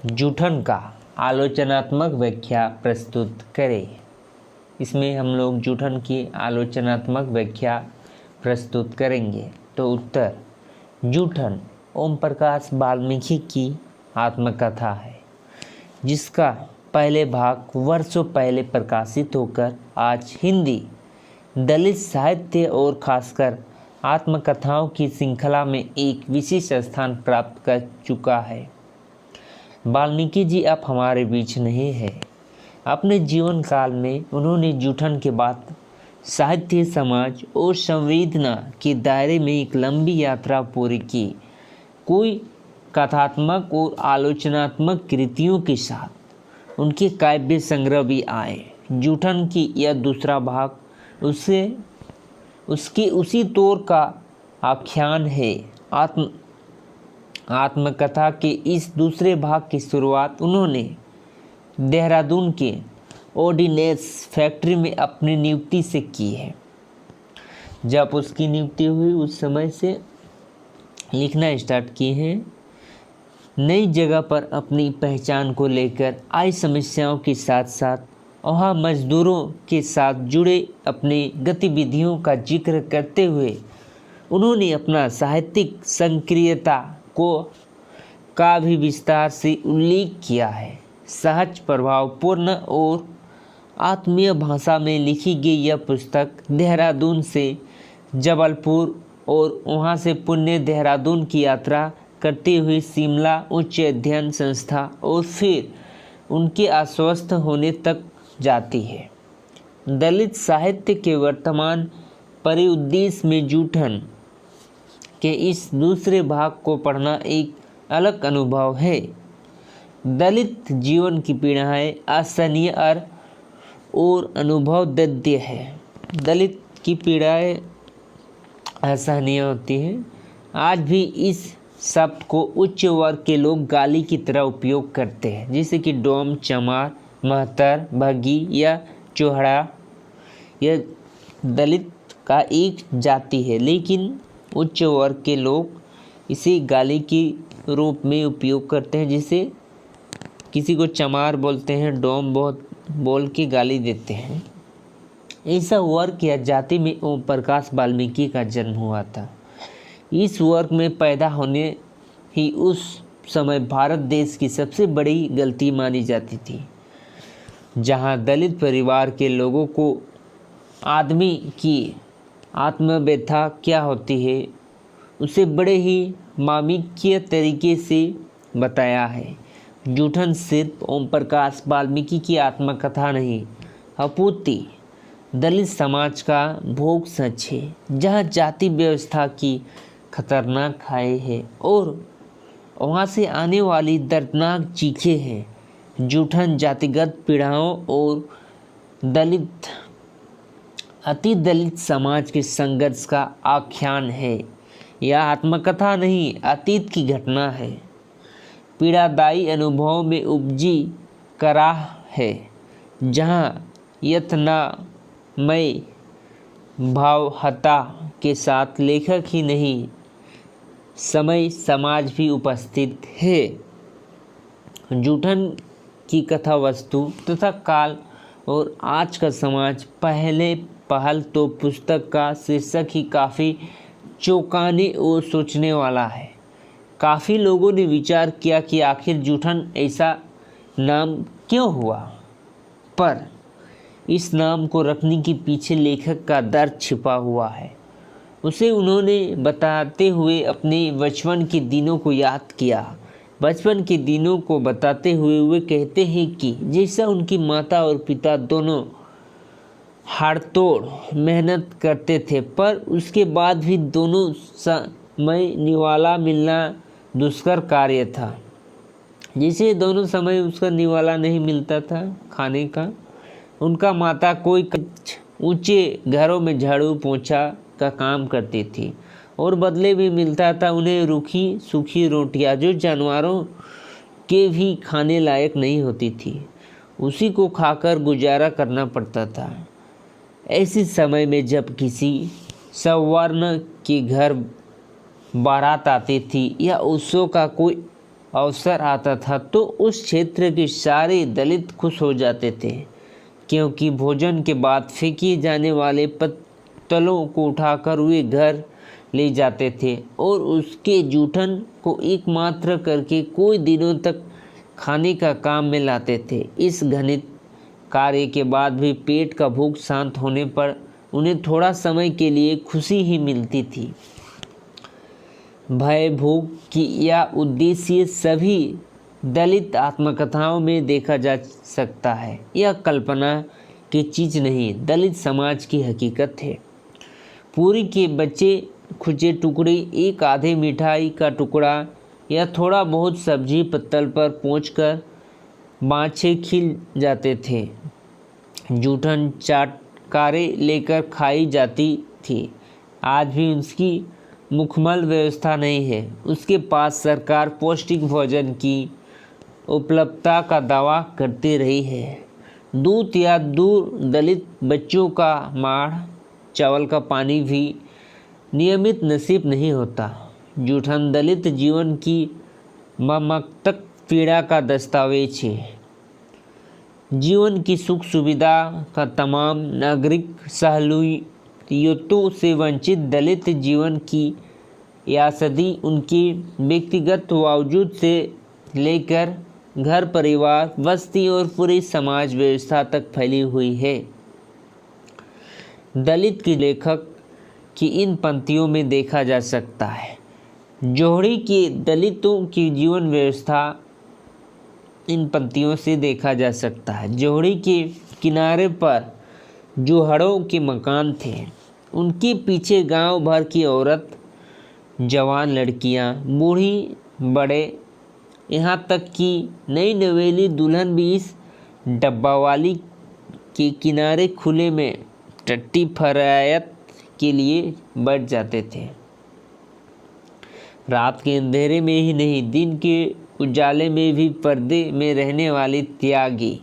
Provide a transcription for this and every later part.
जूठन का आलोचनात्मक व्याख्या प्रस्तुत करें। इसमें हम लोग जूठन की आलोचनात्मक व्याख्या प्रस्तुत करेंगे। तो उत्तर, जूठन ओम प्रकाश वाल्मीकि की आत्मकथा है, जिसका पहले भाग वर्षों पहले प्रकाशित होकर आज हिंदी दलित साहित्य और खासकर आत्मकथाओं की श्रृंखला में एक विशेष स्थान प्राप्त कर चुका है। वाल्मीकि जी अब हमारे बीच नहीं है। अपने जीवन काल में उन्होंने जूठन के बाद साहित्य, समाज और संवेदना के दायरे में एक लंबी यात्रा पूरी की। कोई कथात्मक और आलोचनात्मक कृतियों के साथ उनके काव्य संग्रह भी आए। जूठन की यह दूसरा भाग उसके उसी तौर का आख्यान है। आत्मकथा के इस दूसरे भाग की शुरुआत उन्होंने देहरादून के ऑर्डिनेंस फैक्ट्री में अपनी नियुक्ति से की है। जब उसकी नियुक्ति हुई उस समय से लिखना स्टार्ट किए हैं। नई जगह पर अपनी पहचान को लेकर आई समस्याओं के साथ साथ वहाँ मजदूरों के साथ जुड़े अपनी गतिविधियों का जिक्र करते हुए उन्होंने अपना साहित्यिक सक्रियता का भी विस्तार से उल्लेख किया है। सहज, प्रभावपूर्ण और आत्मीय भाषा में लिखी गई यह पुस्तक देहरादून से जबलपुर और वहां से पुणे देहरादून की यात्रा करते हुए शिमला उच्च अध्ययन संस्था और फिर उनके अस्वस्थ होने तक जाती है। दलित साहित्य के वर्तमान परिउद्देश्य में जूठन के इस दूसरे भाग को पढ़ना एक अलग अनुभव है। दलित जीवन की पीड़ाएं असहनीय और अनुभव दद्य है। दलित की पीड़ाएं असहनीय होती हैं। आज भी इस शब्द को उच्च वर्ग के लोग गाली की तरह उपयोग करते हैं, जैसे कि डोम, चमार, महतर, भगी या चोहड़ा। यह दलित का एक जाति है, लेकिन उच्च वर्ग के लोग इसे गाली के रूप में उपयोग करते हैं। जैसे किसी को चमार बोलते हैं, डोम बोल के गाली देते हैं। ऐसा वर्ग या जाति में ओम प्रकाश वाल्मीकि का जन्म हुआ था। इस वर्ग में पैदा होने ही उस समय भारत देश की सबसे बड़ी गलती मानी जाती थी, जहां दलित परिवार के लोगों को आदमी की आत्मव्यथा क्या होती है उसे बड़े ही मार्मिकीय तरीके से बताया है। जूठन सिर्फ ओम प्रकाश वाल्मीकि की आत्मकथा नहीं, अपूर्ति दलित समाज का भोग सच है, जहाँ जाति व्यवस्था की खतरनाक खाई है और वहाँ से आने वाली दर्दनाक चीखें हैं। जूठन जातिगत पीड़ाओं और अति दलित समाज के संघर्ष का आख्यान है। यह आत्मकथा नहीं, अतीत की घटना है। पीड़ादायी अनुभव में उपजी कराह है, जहाँ यत्नामय भावहता के साथ लेखक ही नहीं, समय समाज भी उपस्थित है। जूठन की कथा वस्तु तथा काल और आज का समाज पहल तो पुस्तक का शीर्षक ही काफ़ी चौंकाने और सोचने वाला है। काफ़ी लोगों ने विचार किया कि आखिर जूठन ऐसा नाम क्यों हुआ, पर इस नाम को रखने के पीछे लेखक का दर्द छिपा हुआ है। उसे उन्होंने बताते हुए अपने बचपन के दिनों को याद किया। बचपन के दिनों को बताते हुए वे कहते हैं कि जैसा उनकी माता और पिता दोनों हाड़तोड़ मेहनत करते थे, पर उसके बाद भी दोनों समय निवाला मिलना दुष्कर कार्य था। जैसे दोनों समय उसका निवाला नहीं मिलता था खाने का। उनका माता कोई ऊंचे घरों में झाड़ू पोंछा का काम करती थी और बदले भी मिलता था उन्हें रूखी सूखी रोटियां, जो जानवरों के भी खाने लायक नहीं होती थी। उसी को खाकर गुजारा करना पड़ता था। ऐसे समय में जब किसी सवर्ण के घर बारात आती थी या उत्सव का कोई अवसर आता था तो उस क्षेत्र के सारे दलित खुश हो जाते थे, क्योंकि भोजन के बाद फेंके जाने वाले पत्तलों को उठाकर वे घर ले जाते थे और उसके जूठन को एकमात्र करके कोई दिनों तक खाने का काम में लाते थे। इस घनित कार्य के बाद भी पेट का भूख शांत होने पर उन्हें थोड़ा समय के लिए खुशी ही मिलती थी। भय भूख की यह उद्देश्य सभी दलित आत्मकथाओं में देखा जा सकता है। यह कल्पना की चीज़ नहीं, दलित समाज की हकीकत है। पूरी के बचे खुचे टुकड़े, एक आधे मिठाई का टुकड़ा या थोड़ा बहुत सब्जी पत्तल पर पहुँचकर बाँछे खिल जाते थे। जूठन चाटकारें लेकर खाई जाती थी। आज भी उसकी मुकम्मल व्यवस्था नहीं है। उसके पास सरकार पौष्टिक भोजन की उपलब्धता का दावा करती रही है। दूध या दूर दलित बच्चों का माड़, चावल का पानी भी नियमित नसीब नहीं होता। जूठन दलित जीवन की मर्मान्तिक पीड़ा का दस्तावेज है। जीवन की सुख सुविधा का तमाम नागरिक सहूलियतों से वंचित दलित जीवन की यासदी उनके व्यक्तिगत वजूद से लेकर घर परिवार, बस्ती और पूरी समाज व्यवस्था तक फैली हुई है। दलित के लेखक की इन पंक्तियों में देखा जा सकता है। जोहड़ी के दलितों की जीवन व्यवस्था इन पंक्तियों से देखा जा सकता है। जोहड़ी के किनारे पर जोहड़ों के मकान थे। उनके पीछे गांव भर की औरत, जवान लड़कियां, बूढ़ी बड़े, यहाँ तक कि नई नवेली दुल्हन भी इस डब्बावाली के किनारे खुले में टट्टी फरायत के लिए बैठ जाते थे। रात के अंधेरे में ही नहीं, दिन के उजाले में भी पर्दे में रहने वाली त्यागी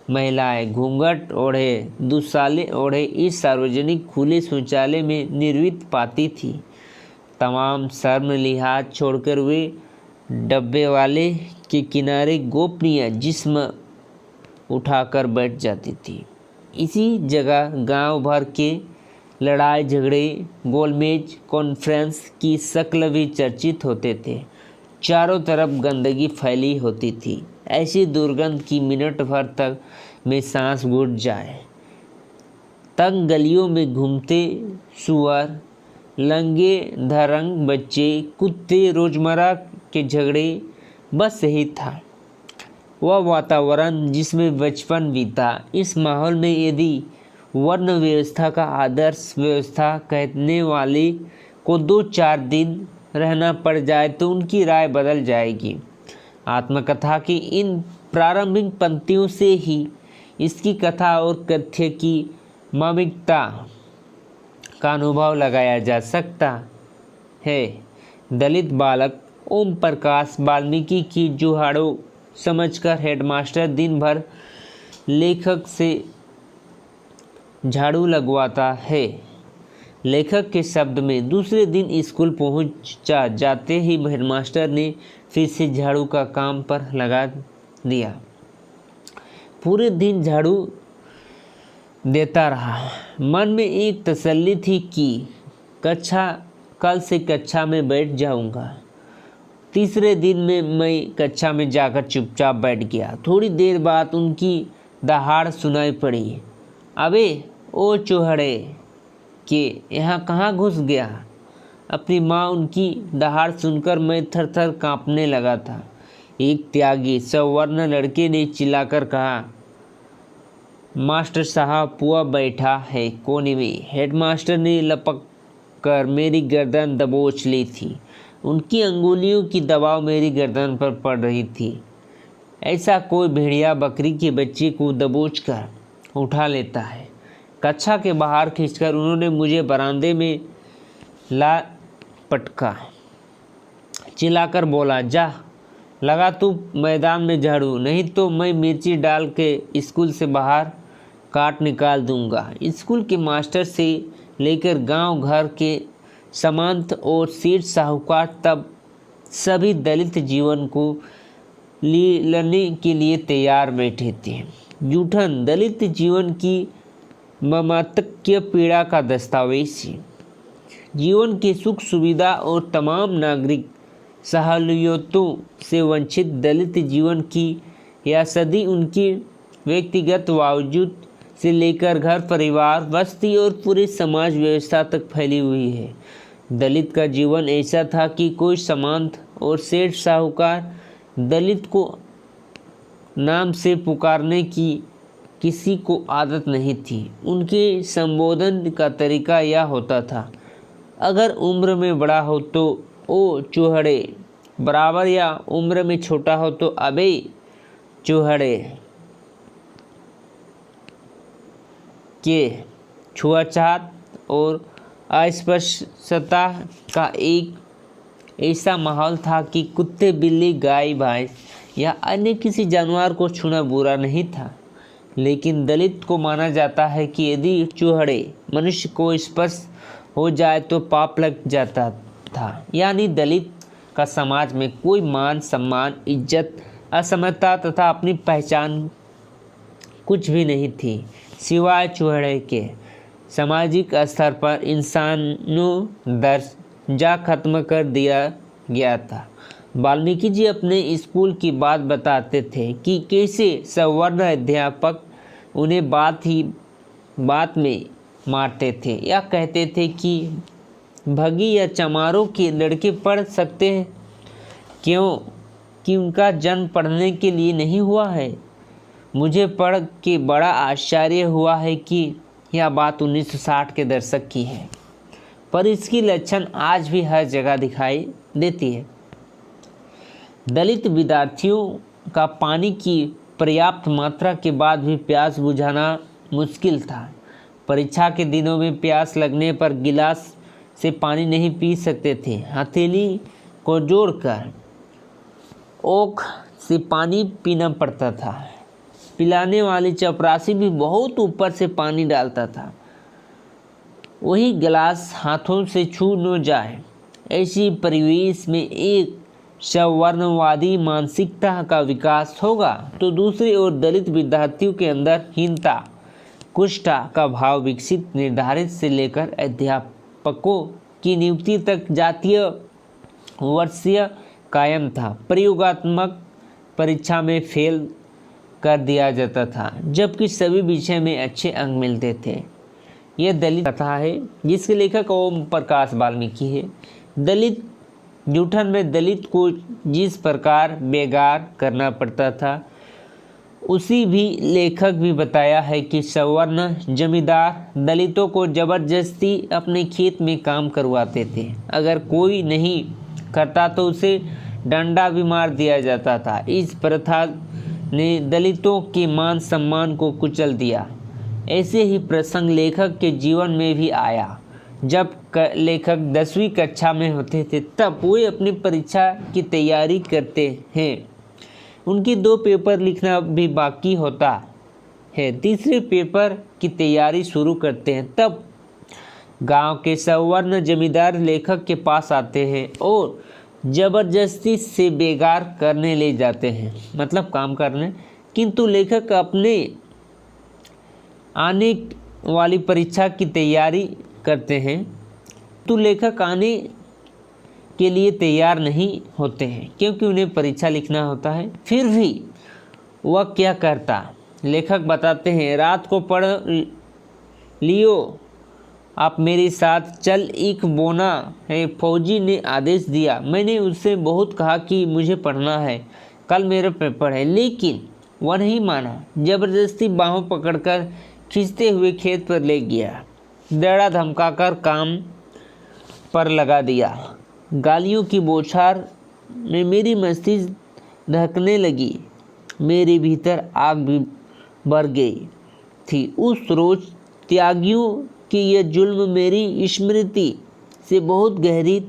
महिलाएं घूंघट ओढ़े, दुशाले ओढ़े इस सार्वजनिक खुले शौचालय में निर्वित पाती थी। तमाम शर्म लिहाज छोड़कर वे डब्बे वाले के किनारे गोपनीय जिस्म उठाकर बैठ जाती थी। इसी जगह गांव भर के लड़ाई झगड़े, गोलमेज कॉन्फ्रेंस की शक्ल भी चर्चित होते थे। चारों तरफ गंदगी फैली होती थी, ऐसी दुर्गंध की मिनट भर तक में सांस घुट जाए। तंग गलियों में घूमते सुअर, लंगे धरंग बच्चे, कुत्ते, रोजमर्रा के झगड़े, बस यही था वह वातावरण जिसमें बचपन बीता। इस माहौल में यदि वर्ण व्यवस्था का आदर्श व्यवस्था कहने वाले को 2-4 दिन रहना पड़ जाए तो उनकी राय बदल जाएगी। आत्मकथा की इन प्रारंभिक पंक्तियों से ही इसकी कथा और कथ्य की मार्मिकता का अनुभव लगाया जा सकता है। दलित बालक ओम प्रकाश वाल्मीकि की जुहाड़ों समझकर हेडमास्टर दिन भर लेखक से झाड़ू लगवाता है। लेखक के शब्द में दूसरे दिन स्कूल पहुंचा जाते ही हेडमास्टर ने फिर से झाड़ू का काम पर लगा दिया। पूरे दिन झाड़ू देता रहा। मन में एक तसल्ली थी कि कल से कक्षा में बैठ जाऊंगा। तीसरे दिन में मैं कक्षा में जाकर चुपचाप बैठ गया। थोड़ी देर बाद उनकी दहाड़ सुनाई पड़ी। अबे ओ चूहड़े के यहाँ कहाँ घुस गया? अपनी माँ उनकी दहाड़ सुनकर मैं थर-थर कांपने लगा था। एक त्यागी सवर्ण लड़के ने चिल्लाकर कहा, मास्टर साहब पुआ बैठा है कोने में। हेडमास्टर ने लपक कर मेरी गर्दन दबोच ली थी। उनकी अंगुलियों की दबाव मेरी गर्दन पर पड़ रही थी। ऐसा कोई भेड़िया बकरी के बच्चे को दबोच कर उठा लेता है। कक्षा के बाहर खींचकर उन्होंने मुझे बरामदे में ला पटका। चिल्लाकर बोला, जा लगा तू मैदान में झाड़ू, नहीं तो मैं मिर्ची डाल के स्कूल से बाहर काट निकाल दूंगा। स्कूल के मास्टर से लेकर गांव घर के सामंत और सेठ साहूकार तब सभी दलित जीवन को लेने के लिए तैयार बैठे थे। जूठन दलित जीवन की ममत्कीय पीड़ा का दस्तावेज है। जीवन की सुख सुविधा और तमाम नागरिक सहूलियतों से वंचित दलित जीवन की यह सदी उनकी व्यक्तिगत बावजूद से लेकर घर परिवार बस्ती और पूरे समाज व्यवस्था तक फैली हुई है। दलित का जीवन ऐसा था कि कोई सामंत और सेठ साहूकार दलित को नाम से पुकारने की किसी को आदत नहीं थी। उनके संबोधन का तरीका यह होता था, अगर उम्र में बड़ा हो तो ओ चूहड़े बराबर, या उम्र में छोटा हो तो अबे चूहड़े के। छुआछूत और अस्पृश्यता का एक ऐसा माहौल था कि कुत्ते बिल्ली गाय भैंस या अन्य किसी जानवर को छूना बुरा नहीं था, लेकिन दलित को माना जाता है कि यदि चूहड़े मनुष्य को स्पर्श हो जाए तो पाप लग जाता था। यानी दलित का समाज में कोई मान सम्मान इज्जत असमानता तथा अपनी पहचान कुछ भी नहीं थी सिवाय चूहड़े के। सामाजिक स्तर पर इंसानों दर्जा खत्म कर दिया गया था। वाल्मीकि जी अपने स्कूल की बात बताते थे कि कैसे सवर्ण अध्यापक उन्हें बात में मारते थे या कहते थे कि भगी या चमारों के लड़के पढ़ सकते हैं, क्यों कि उनका जन्म पढ़ने के लिए नहीं हुआ है। मुझे पढ़ के बड़ा आश्चर्य हुआ है कि यह बात 1960 के दशक की है, पर इसकी लक्षण आज भी हर जगह दिखाई देती है। दलित विद्यार्थियों का पानी की पर्याप्त मात्रा के बाद भी प्यास बुझाना मुश्किल था। परीक्षा के दिनों में प्यास लगने पर गिलास से पानी नहीं पी सकते थे। हथेली को जोड़कर ओख से पानी पीना पड़ता था। पिलाने वाली चपरासी भी बहुत ऊपर से पानी डालता था, वही गिलास हाथों से छू न जाए। ऐसी परिवेश में एक सवर्णवादी मानसिकता का विकास होगा तो दूसरी ओर दलित विद्यार्थियों के अंदर हीनता कुष्ठा का भाव विकसित। निर्धारित से लेकर अध्यापकों की नियुक्ति तक जातीय वर्षीय कायम था। प्रयोगात्मक परीक्षा में फेल कर दिया जाता था, जबकि सभी विषय में अच्छे अंक मिलते थे। यह दलित कथा है जिसके लेखक ओम प्रकाश वाल्मीकि है। दलित जूठन में दलित को जिस प्रकार बेगार करना पड़ता था उसी भी लेखक भी बताया है कि सवर्ण जमींदार दलितों को जबरदस्ती अपने खेत में काम करवाते थे। अगर कोई नहीं करता तो उसे डंडा भी मार दिया जाता था। इस प्रथा ने दलितों के मान सम्मान को कुचल दिया। ऐसे ही प्रसंग लेखक के जीवन में भी आया। जब लेखक 10वीं कक्षा में होते थे तब वे अपनी परीक्षा की तैयारी करते हैं। उनकी 2 पेपर लिखना भी बाकी होता है। तीसरे पेपर की तैयारी शुरू करते हैं तब गांव के सवर्ण जमींदार लेखक के पास आते हैं और जबरदस्ती से बेगार करने ले जाते हैं, मतलब काम करने। किंतु लेखक अपने आने वाली परीक्षा की तैयारी करते हैं तो लेखक आने के लिए तैयार नहीं होते हैं क्योंकि उन्हें परीक्षा लिखना होता है। फिर भी वह क्या करता, लेखक बताते हैं, रात को पढ़ लियो, आप मेरे साथ चल एक बोना है। फौजी ने आदेश दिया। मैंने उससे बहुत कहा कि मुझे पढ़ना है, कल मेरा पेपर है, लेकिन वह नहीं माना। जबरदस्ती बाहों पकड़कर खींचते हुए खेत पर ले गया। दड़ा धमकाकर काम पर लगा दिया। गालियों की बौछार में मेरी मस्तिष्क धड़कने लगी। मेरे भीतर आग भी भर गई थी। उस रोज त्यागियों की यह जुल्म मेरी स्मृति से बहुत गहरी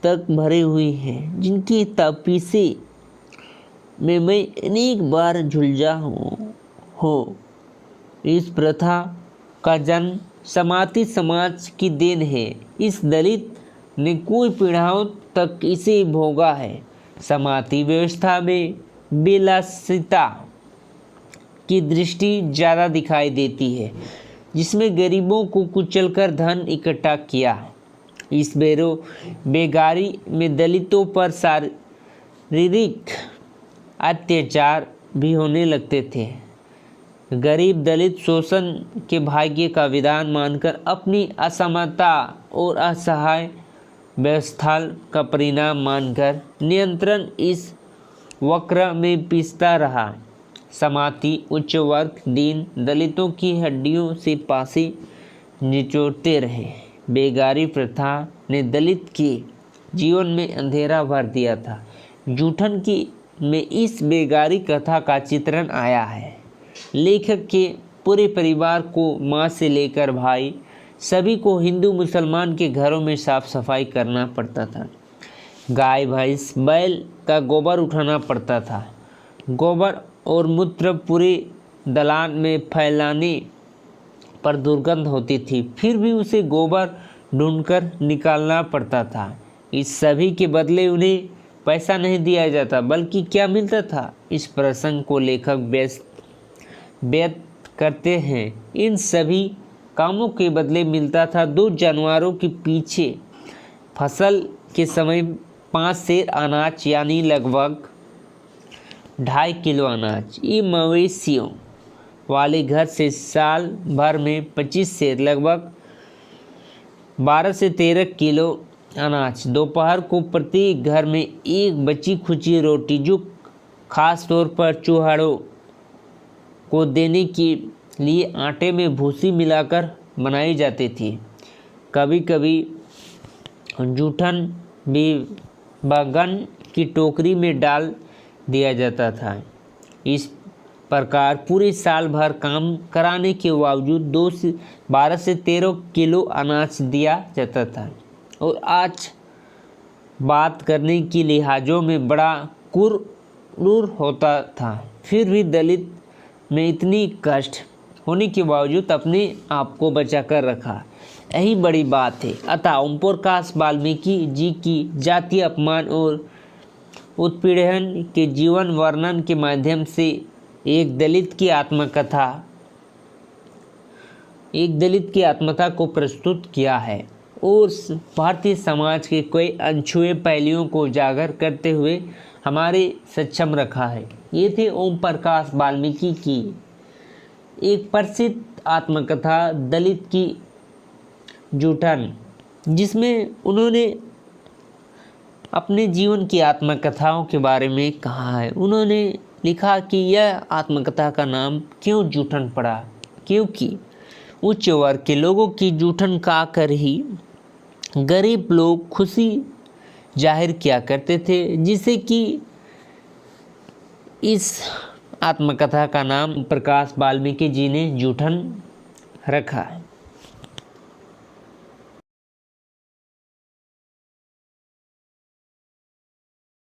तक भरे हुई है, जिनकी तपीसे में मैं अनेक बार झुलझा हूँ। इस प्रथा का जन्म समाती समाज की देन है। इस दलित ने कई पीढ़ियों तक इसे भोगा है। समाती व्यवस्था में विलासिता की दृष्टि ज़्यादा दिखाई देती है, जिसमें गरीबों को कुचलकर धन इकट्ठा किया। इस बेगारी में दलितों पर शारीरिक अत्याचार भी होने लगते थे। गरीब दलित शोषण के भाग्य का विधान मानकर अपनी असमता और असहाय व्यवस्था का परिणाम मानकर नियंत्रण इस वक्र में पिसता रहा। समाती उच्च वर्ग दीन दलितों की हड्डियों से पासे निचोड़ते रहे। बेगारी प्रथा ने दलित के जीवन में अंधेरा भर दिया था। जूठन की में इस बेगारी कथा का चित्रण आया है। लेखक के पूरे परिवार को, माँ से लेकर भाई सभी को हिंदू मुसलमान के घरों में साफ सफाई करना पड़ता था। गाय भैंस बैल का गोबर उठाना पड़ता था। गोबर और मूत्र पूरे दलान में फैलाने पर दुर्गंध होती थी, फिर भी उसे गोबर ढूंढकर निकालना पड़ता था। इस सभी के बदले उन्हें पैसा नहीं दिया जाता, बल्कि क्या मिलता था? इस प्रसंग को लेखक व्यक्त करते हैं। इन सभी कामों के बदले मिलता था 2 जानवरों के पीछे फसल के समय 5 सेर अनाज, यानी लगभग 2.5 किलो अनाज। ये मवेशियों वाले घर से साल भर में 25 सेर, लगभग 12 से 13 किलो अनाज। दोपहर को प्रत्येक घर में एक बची खुची रोटी, जो खास तौर पर चूहड़ों को देने के लिए आटे में भूसी मिलाकर बनाई जाती थी। कभी कभी जूठन भी बैंगन की टोकरी में डाल दिया जाता था। इस प्रकार पूरे साल भर काम कराने के बावजूद 12 से 13 किलो अनाज दिया जाता था। और आज बात करने की लिहाजों में बड़ा क्रूर होता था। फिर भी दलित में इतनी कष्ट होने के बावजूद अपने आप को बचा कर रखा, यही बड़ी बात है। अतः ओम प्रकाश वाल्मीकि जी की जातीय अपमान और उत्पीड़न के जीवन वर्णन के माध्यम से एक दलित की आत्मकथा को प्रस्तुत किया है और भारतीय समाज के कई अनछुए पहलुओं को उजागर करते हुए हमारे सक्षम रखा है। ये थे ओम प्रकाश वाल्मीकि की एक प्रसिद्ध आत्मकथा दलित की जूठन, जिसमें उन्होंने अपने जीवन की आत्मकथाओं के बारे में कहा है। उन्होंने लिखा कि यह आत्मकथा का नाम क्यों जूठन पड़ा, क्योंकि उच्च वर्ग के लोगों की जूठन का कर ही गरीब लोग खुशी जाहिर किया करते थे, जिसे कि इस आत्मकथा का नाम प्रकाश वाल्मीकि जी ने जूठन रखा है।